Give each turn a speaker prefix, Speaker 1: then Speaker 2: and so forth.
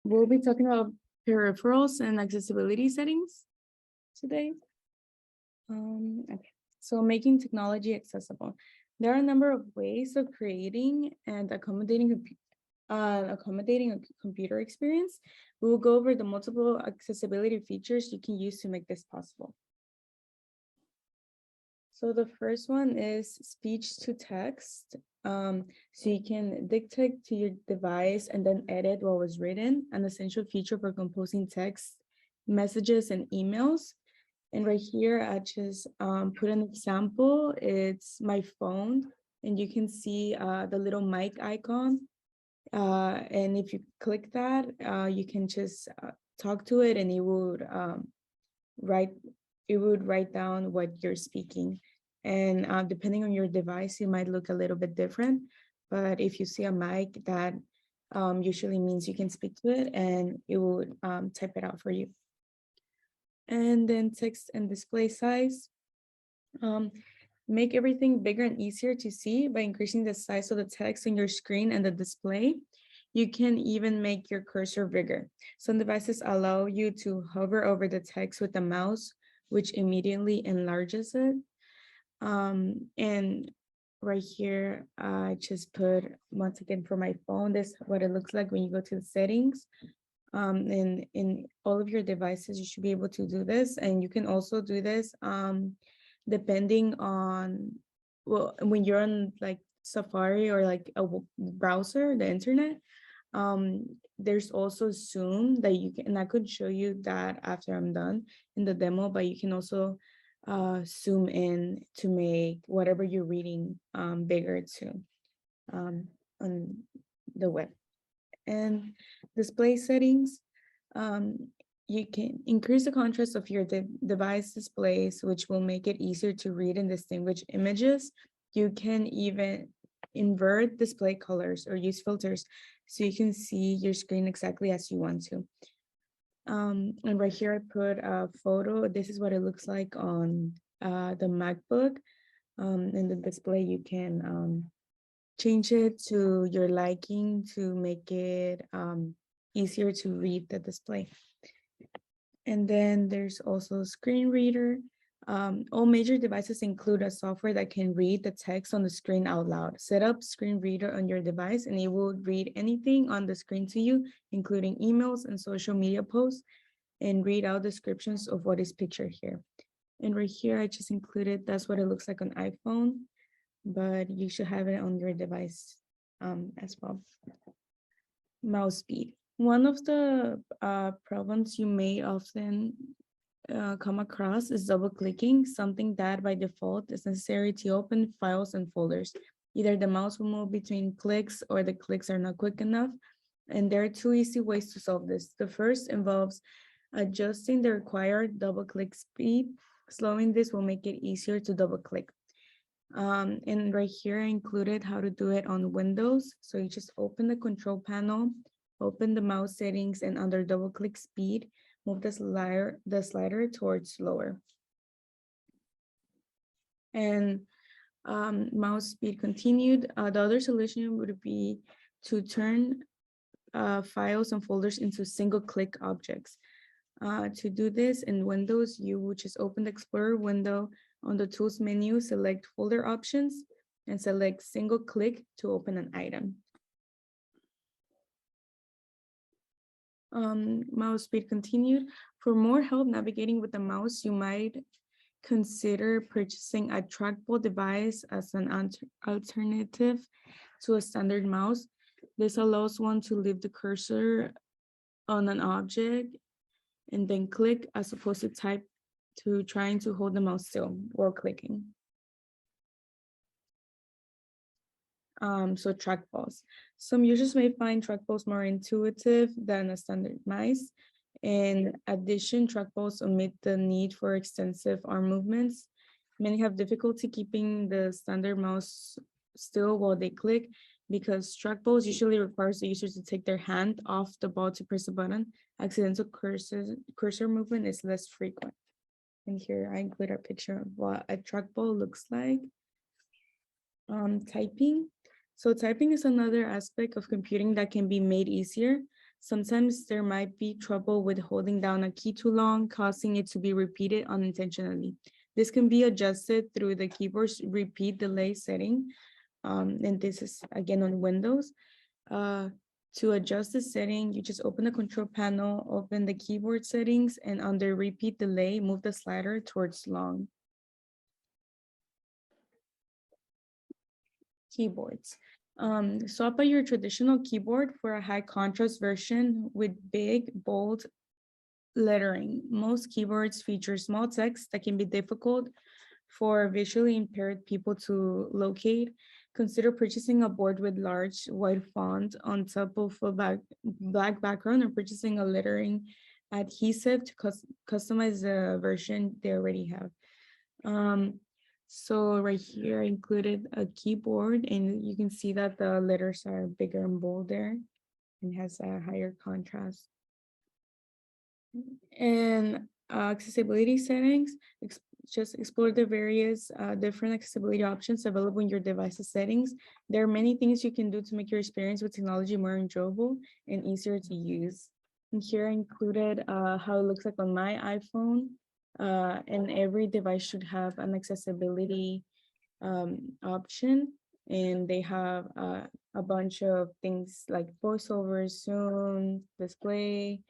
Speaker 1: We'll be talking about peripherals and accessibility settings today. Okay, so making technology accessible. There are a number of ways of creating and accommodating a computer experience. We will go over the multiple accessibility features you can use to make this possible. So the first one is speech to text. So you can dictate to your device and then edit what was written, an essential feature for composing text, messages, and emails. And right here, I just put an example. It's my phone, and you can see the little mic icon. And if you click that, you can just talk to it, and it would write down what you're speaking. And depending on your device, it might look a little bit different. But if you see a mic, that usually means you can speak to it, and it would type it out for you. And then text and display size. Make everything bigger and easier to see by increasing the size of the text on your screen and the display. You can even make your cursor bigger. Some devices allow you to hover over the text with the mouse, which immediately enlarges it. And right here, I just put, once again, for my phone, this is what it looks like when you go to the settings. And in all of your devices, you should be able to do this. And you can also do this depending on, well, when you're on like Safari or like a browser, the internet, there's also Zoom that you can, and I could show you that after I'm done in the demo, but you can also zoom in to make whatever you're reading bigger too on the web. And display settings, you can increase the contrast of your device displays, which will make it easier to read and distinguish images. You can even invert display colors or use filters so you can see your screen exactly as you want to. And right here, I put a photo. This is what it looks like on the MacBook. In the display, you can change it to your liking to make it easier to read the display. And then there's also screen reader. All major devices include a software that can read the text on the screen out loud. Set up screen reader on your device and it will read anything on the screen to you, including emails and social media posts, and read out descriptions of what is pictured here. And right here, I just included, that's what it looks like on iPhone, but you should have it on your device as well. Mouse speed. One of the problems you may often come across is double clicking, something that by default is necessary to open files and folders. Either the mouse will move between clicks or the clicks are not quick enough. And there are two easy ways to solve this. The first involves adjusting the required double click speed. Slowing this will make it easier to double click. And right here I included how to do it on Windows. So you just open the control panel, open the mouse settings, and under double click speed, move the slider towards slower. And mouse speed continued. The other solution would be to turn files and folders into single click objects. To do this in Windows, you would just open the Explorer window. On the tools menu, select folder options and select single click to open an item. Mouse speed continued. For more help navigating with the mouse, you might consider purchasing a trackball device as an alternative to a standard mouse. This allows one to leave the cursor on an object and then click, as opposed to trying to hold the mouse still while clicking. So trackballs. Some users may find trackballs more intuitive than a standard mouse. In addition, trackballs omit the need for extensive arm movements. Many have difficulty keeping the standard mouse still while they click because trackballs usually requires the user to take their hand off the ball to press a button. Accidental cursor movement is less frequent. And here I include a picture of what a trackball looks like. Typing. So typing is another aspect of computing that can be made easier. Sometimes there might be trouble with holding down a key too long, causing it to be repeated unintentionally. This can be adjusted through the keyboard's repeat delay setting. And this is again on Windows. Uh, to adjust the setting, you just open the control panel, open the keyboard settings, and under repeat delay, move the slider towards long. Keyboards. Swap out your traditional keyboard for a high contrast version with big, bold lettering. Most keyboards feature small text that can be difficult for visually impaired people to locate. Consider purchasing a board with large white font on top of a black background, or purchasing a lettering adhesive to customize the version they already have. Um, so right here I included a keyboard, and you can see that the letters are bigger and bolder and has a higher contrast. And accessibility settings, just explore the various different accessibility options available in your device's settings. There are many things you can do to make your experience with technology more enjoyable and easier to use. And here I included how it looks like on my iPhone. And every device should have an accessibility option, and they have a bunch of things like voiceover, zoom, display,